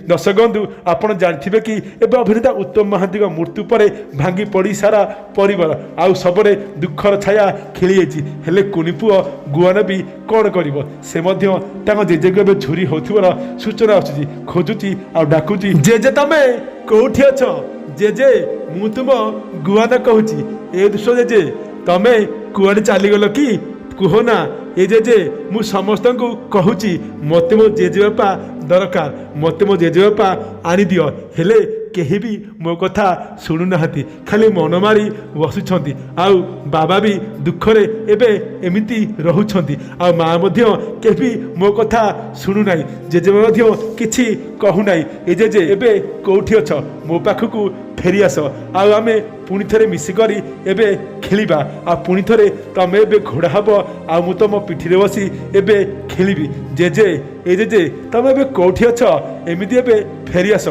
दर्शक बंधु आपण जानथिबे कि एबे अभिनेता उत्तम महांती मृत्यु पर भांगी पड़ी सारा परिवार आउ सबरे दुखर छाया खेली जाइए हेले कुनी पुओ गुआन भी कौन करिवो से मध्य तांको जेजे को एबे झुरी होथिबार सूचना आछुची खोजुची आ डाकुची जेजे तमे कोठी अछ जेजे मु तुम गुआन कहूची ए दुष्ट जेजे तमे कुआडे चली गलो कि कुहना ए जेजे मु समस्त को कहूची मते मो जेजे बापा दरकार मते मो जेजे बापा आनी दियो हेले केही भी मो कथा शुणु नाहांती खाली मन मारी बसुछंती आउ बाबा भी दुखरे एबे एमिति रहुछंती आ माँ मध्य केही मो कथा शुणु नाही जेजे मध्य किछि कहु नाही ए जेजे एबे कोठी अछ मो पाखकु फेरी आस आउ आमे पुणी थरे मिसिकरी एबे खेलिबा आ पुणी थरे तमे एबे घोड़ा हबो आ मु तम पिठिरे बसी एबे खेलिबी जेजे ए जेजे तमे एबे कोठी अछ एमिति एबे फेरी आस।